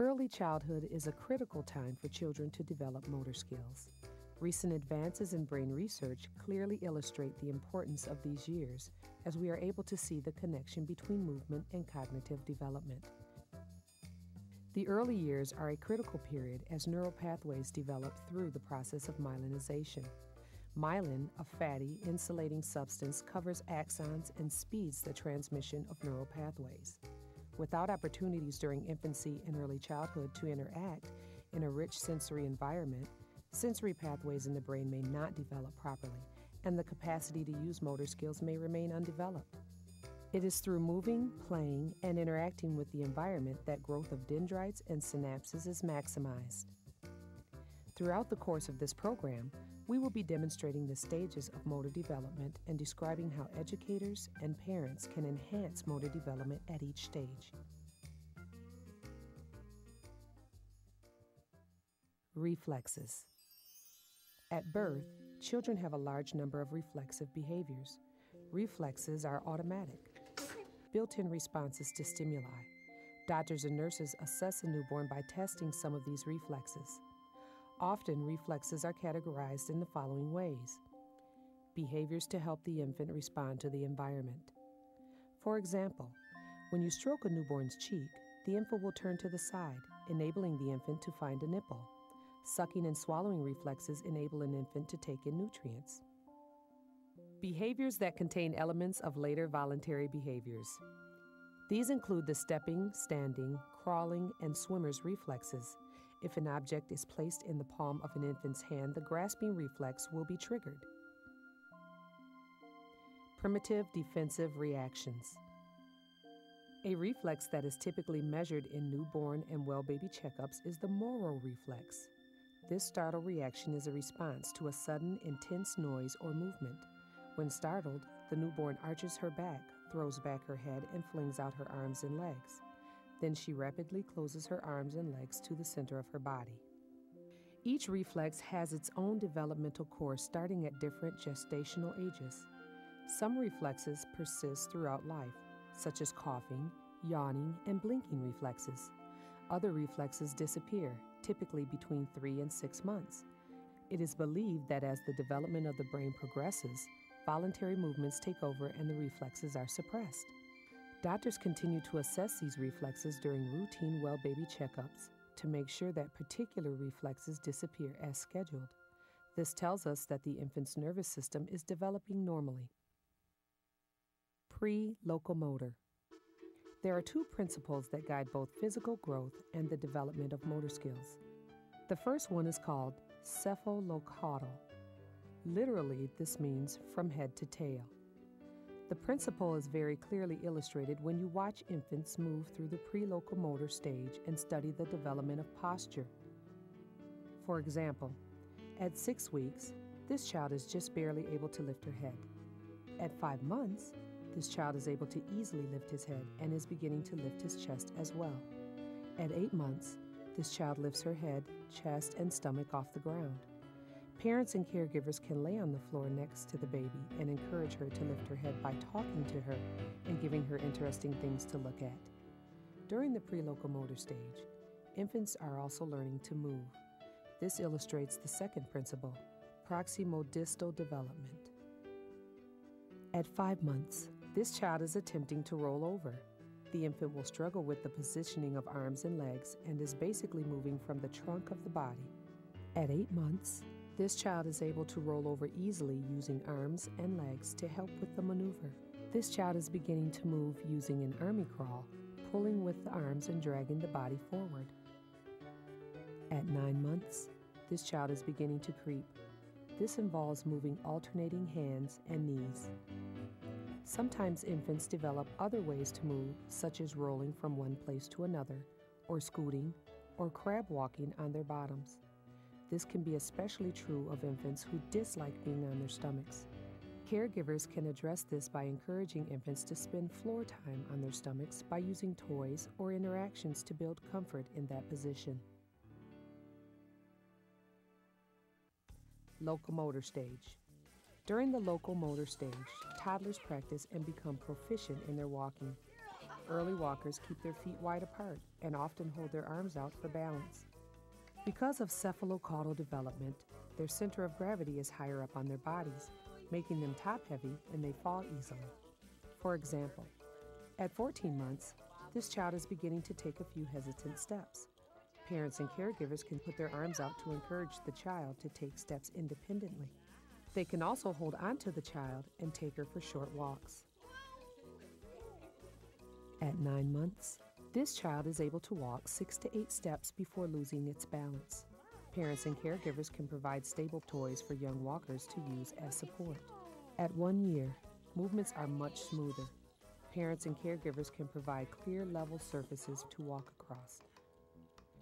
Early childhood is a critical time for children to develop motor skills. Recent advances in brain research clearly illustrate the importance of these years, as we are able to see the connection between movement and cognitive development. The early years are a critical period as neural pathways develop through the process of myelinization. Myelin, a fatty, insulating substance, covers axons and speeds the transmission of neural pathways. Without opportunities during infancy and early childhood to interact in a rich sensory environment, sensory pathways in the brain may not develop properly, and the capacity to use motor skills may remain undeveloped. It is through moving, playing, and interacting with the environment that growth of dendrites and synapses is maximized. Throughout the course of this program, we will be demonstrating the stages of motor development and describing how educators and parents can enhance motor development at each stage. Reflexes. At birth, children have a large number of reflexive behaviors. Reflexes are automatic, built-in responses to stimuli. Doctors and nurses assess a newborn by testing some of these reflexes. Often, reflexes are categorized in the following ways. Behaviors to help the infant respond to the environment. For example, when you stroke a newborn's cheek, the infant will turn to the side, enabling the infant to find a nipple. Sucking and swallowing reflexes enable an infant to take in nutrients. Behaviors that contain elements of later voluntary behaviors. These include the stepping, standing, crawling, and swimmer's reflexes. If an object is placed in the palm of an infant's hand, the grasping reflex will be triggered. Primitive defensive reactions. A reflex that is typically measured in newborn and well baby checkups is the Moro reflex. This startle reaction is a response to a sudden, intense noise or movement. When startled, the newborn arches her back, throws back her head, and flings out her arms and legs. Then she rapidly closes her arms and legs to the center of her body. Each reflex has its own developmental course starting at different gestational ages. Some reflexes persist throughout life, such as coughing, yawning, and blinking reflexes. Other reflexes disappear, typically between 3 and 6 months. It is believed that as the development of the brain progresses, voluntary movements take over and the reflexes are suppressed. Doctors continue to assess these reflexes during routine well baby checkups to make sure that particular reflexes disappear as scheduled. This tells us that the infant's nervous system is developing normally. Pre-locomotor. There are 2 principles that guide both physical growth and the development of motor skills. The first one is called cephalocaudal. Literally, this means from head to tail. The principle is very clearly illustrated when you watch infants move through the pre-locomotor stage and study the development of posture. For example, at 6 weeks, this child is just barely able to lift her head. At 5 months, this child is able to easily lift his head and is beginning to lift his chest as well. At 8 months, this child lifts her head, chest, and stomach off the ground. Parents and caregivers can lay on the floor next to the baby and encourage her to lift her head by talking to her and giving her interesting things to look at. During the pre-locomotor stage, infants are also learning to move. This illustrates the second principle, proximodistal development. At 5 months, this child is attempting to roll over. The infant will struggle with the positioning of arms and legs and is basically moving from the trunk of the body. At 8 months, this child is able to roll over easily using arms and legs to help with the maneuver. This child is beginning to move using an army crawl, pulling with the arms and dragging the body forward. At 9 months, this child is beginning to creep. This involves moving alternating hands and knees. Sometimes infants develop other ways to move, such as rolling from one place to another, or scooting, or crab walking on their bottoms. This can be especially true of infants who dislike being on their stomachs. Caregivers can address this by encouraging infants to spend floor time on their stomachs by using toys or interactions to build comfort in that position. Locomotor stage. During the locomotor stage, toddlers practice and become proficient in their walking. Early walkers keep their feet wide apart and often hold their arms out for balance. Because of cephalocaudal development, their center of gravity is higher up on their bodies, making them top-heavy and they fall easily. For example, at 14 months, this child is beginning to take a few hesitant steps. Parents and caregivers can put their arms out to encourage the child to take steps independently. They can also hold onto the child and take her for short walks. At 9 months, this child is able to walk 6 to 8 steps before losing its balance. Parents and caregivers can provide stable toys for young walkers to use as support. At 1 year, movements are much smoother. Parents and caregivers can provide clear, level surfaces to walk across.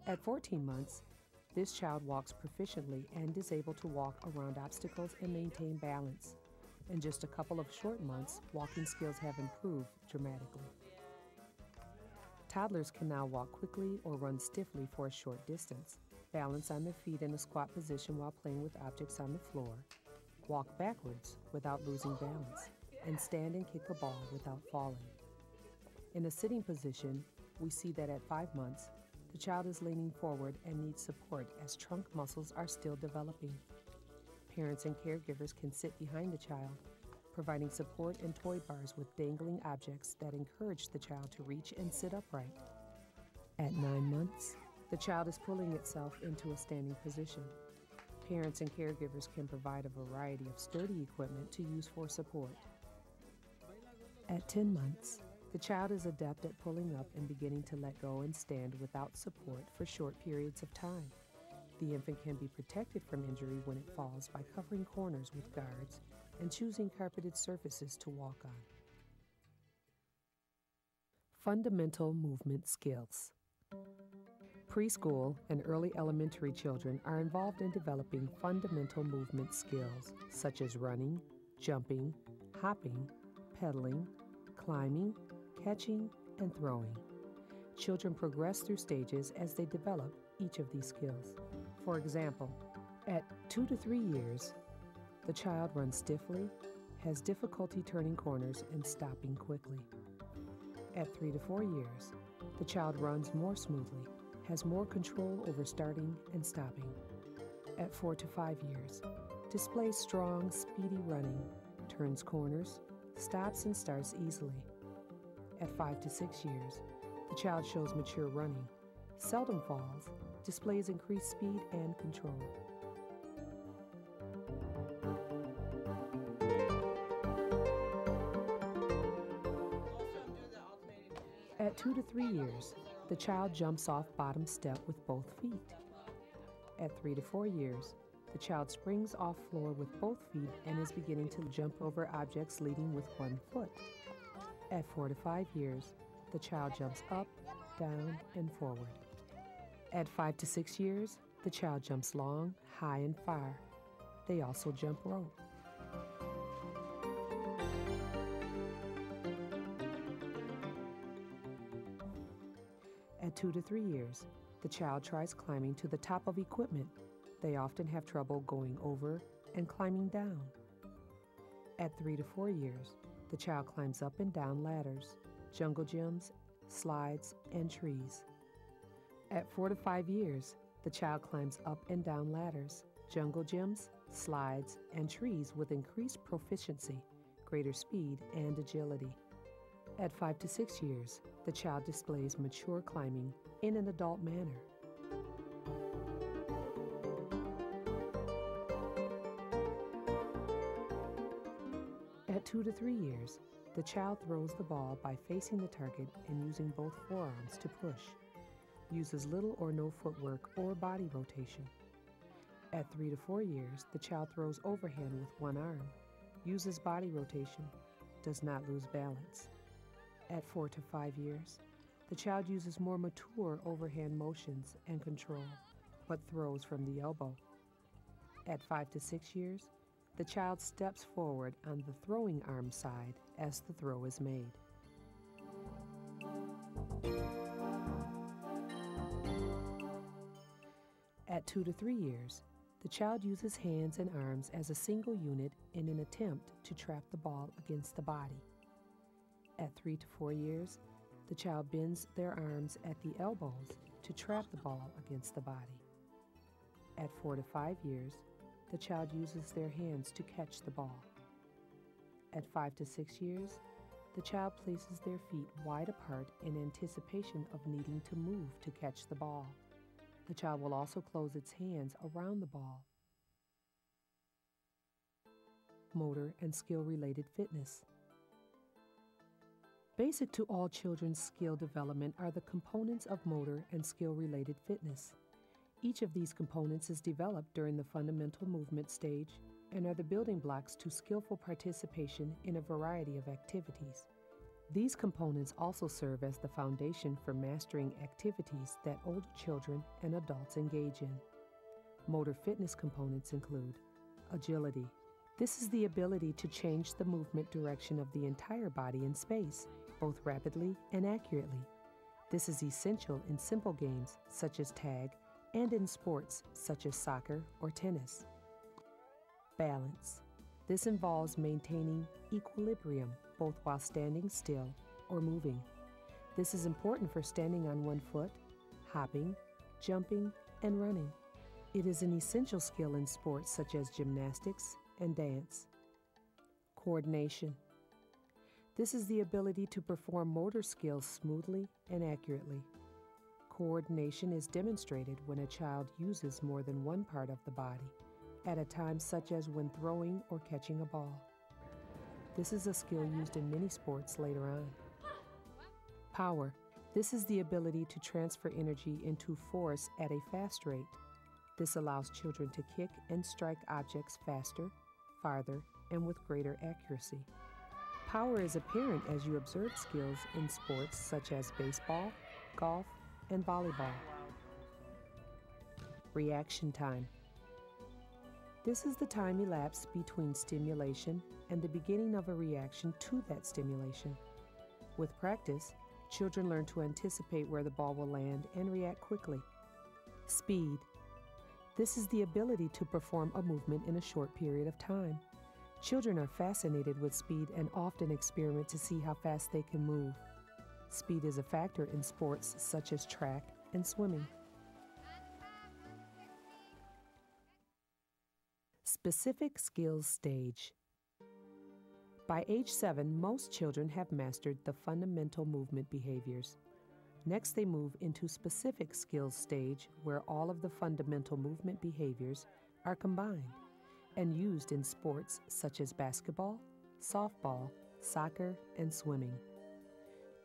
At 14 months, this child walks proficiently and is able to walk around obstacles and maintain balance. In just a couple of short months, walking skills have improved dramatically. Toddlers can now walk quickly or run stiffly for a short distance, balance on their feet in a squat position while playing with objects on the floor, walk backwards without losing balance, and stand and kick a ball without falling. In a sitting position, we see that at 5 months, the child is leaning forward and needs support as trunk muscles are still developing. Parents and caregivers can sit behind the child, providing support and toy bars with dangling objects that encourage the child to reach and sit upright. At 9 months, the child is pulling itself into a standing position. Parents and caregivers can provide a variety of sturdy equipment to use for support. At 10 months, the child is adept at pulling up and beginning to let go and stand without support for short periods of time. The infant can be protected from injury when it falls by covering corners with guards and choosing carpeted surfaces to walk on. Fundamental movement skills. Preschool and early elementary children are involved in developing fundamental movement skills such as running, jumping, hopping, pedaling, climbing, catching, and throwing. Children progress through stages as they develop each of these skills. For example, at 2 to 3 years, the child runs stiffly, has difficulty turning corners and stopping quickly. At 3 to 4 years, the child runs more smoothly, has more control over starting and stopping. At 4 to 5 years, displays strong, speedy running, turns corners, stops and starts easily. At 5 to 6 years, the child shows mature running, seldom falls, displays increased speed and control. At 2 to 3 years, the child jumps off bottom step with both feet. At 3 to 4 years, the child springs off floor with both feet and is beginning to jump over objects leading with one foot. At 4 to 5 years, the child jumps up, down, and forward. At 5 to 6 years, the child jumps long, high, and far. They also jump rope. At 2 to 3 years, the child tries climbing to the top of equipment. They often have trouble going over and climbing down. At 3 to 4 years, the child climbs up and down ladders, jungle gyms, slides, and trees. At 4 to 5 years, the child climbs up and down ladders, jungle gyms, slides, and trees with increased proficiency, greater speed, and agility. At 5 to 6 years, the child displays mature climbing in an adult manner. At 2 to 3 years, the child throws the ball by facing the target and using both forearms to push. Uses little or no footwork or body rotation. At 3 to 4 years, the child throws overhand with one arm, uses body rotation, does not lose balance. At 4 to 5 years, the child uses more mature overhand motions and control, but throws from the elbow. At 5 to 6 years, the child steps forward on the throwing arm side as the throw is made. At 2 to 3 years, the child uses hands and arms as a single unit in an attempt to trap the ball against the body. At 3 to 4 years, The child bends their arms at the elbows to trap the ball against the body. At 4 to 5 years, the child uses their hands to catch the ball. At 5 to 6 years, the child places their feet wide apart in anticipation of needing to move to catch the ball. The child will also close its hands around the ball. Motor and skill-related fitness. Basic to all children's skill development are the components of motor and skill-related fitness. Each of these components is developed during the fundamental movement stage and are the building blocks to skillful participation in a variety of activities. These components also serve as the foundation for mastering activities that older children and adults engage in. Motor fitness components include agility. This is the ability to change the movement direction of the entire body in space, both rapidly and accurately. This is essential in simple games such as tag and in sports such as soccer or tennis. Balance. This involves maintaining equilibrium both while standing still or moving. This is important for standing on one foot, hopping, jumping, and running. It is an essential skill in sports such as gymnastics and dance. Coordination. This is the ability to perform motor skills smoothly and accurately. Coordination is demonstrated when a child uses more than one part of the body, at a time such as when throwing or catching a ball. This is a skill used in many sports later on. Power. This is the ability to transfer energy into force at a fast rate. This allows children to kick and strike objects faster, farther, and with greater accuracy. Power is apparent as you observe skills in sports such as baseball, golf, and volleyball. Reaction time. This is the time elapsed between stimulation and the beginning of a reaction to that stimulation. With practice, children learn to anticipate where the ball will land and react quickly. Speed. This is the ability to perform a movement in a short period of time. Children are fascinated with speed and often experiment to see how fast they can move. Speed is a factor in sports such as track and swimming. Specific skills stage. By age 7, most children have mastered the fundamental movement behaviors. Next, they move into specific skills stage where all of the fundamental movement behaviors are combined and used in sports such as basketball, softball, soccer, and swimming.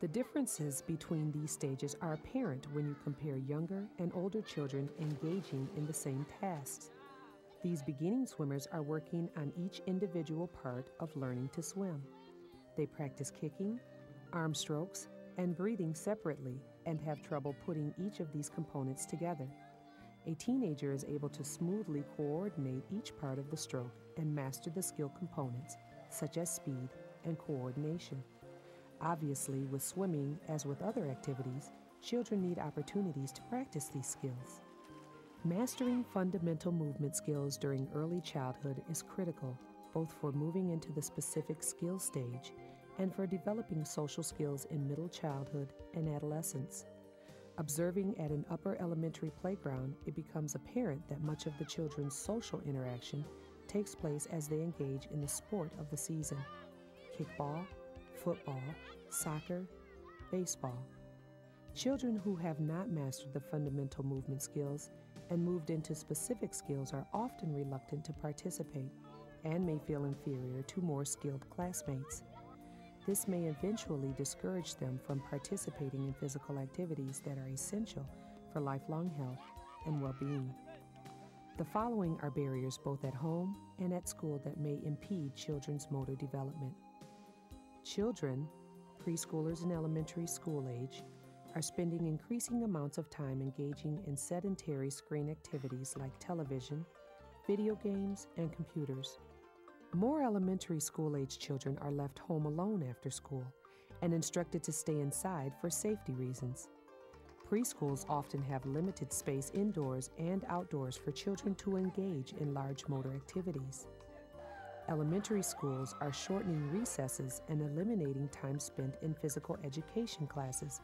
The differences between these stages are apparent when you compare younger and older children engaging in the same tasks. These beginning swimmers are working on each individual part of learning to swim. They practice kicking, arm strokes, and breathing separately and have trouble putting each of these components together. A teenager is able to smoothly coordinate each part of the stroke and master the skill components, such as speed and coordination. Obviously, with swimming, as with other activities, children need opportunities to practice these skills. Mastering fundamental movement skills during early childhood is critical, both for moving into the specific skill stage and for developing social skills in middle childhood and adolescence. Observing at an upper elementary playground, it becomes apparent that much of the children's social interaction takes place as they engage in the sport of the season: kickball, football, soccer, baseball. Children who have not mastered the fundamental movement skills and moved into specific skills are often reluctant to participate and may feel inferior to more skilled classmates. This may eventually discourage them from participating in physical activities that are essential for lifelong health and well-being. The following are barriers both at home and at school that may impede children's motor development. Children, preschoolers and elementary school age, are spending increasing amounts of time engaging in sedentary screen activities like television, video games, and computers. More elementary school-age children are left home alone after school and instructed to stay inside for safety reasons. Preschools often have limited space indoors and outdoors for children to engage in large motor activities. Elementary schools are shortening recesses and eliminating time spent in physical education classes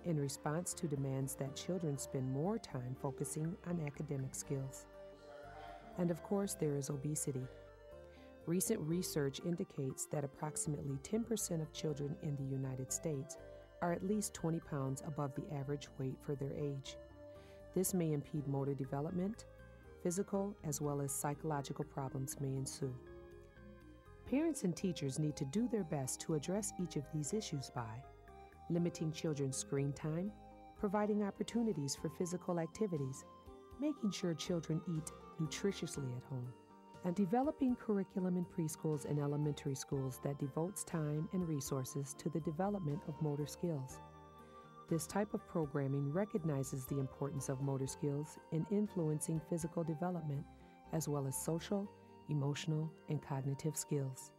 in response to demands that children spend more time focusing on academic skills. And of course, there is obesity. Recent research indicates that approximately 10% of children in the United States are at least 20 pounds above the average weight for their age. This may impede motor development. Physical as well as psychological problems may ensue. Parents and teachers need to do their best to address each of these issues by limiting children's screen time, providing opportunities for physical activities, making sure children eat nutritiously at home, and developing curriculum in preschools and elementary schools that devotes time and resources to the development of motor skills. This type of programming recognizes the importance of motor skills in influencing physical development, as well as social, emotional, and cognitive skills.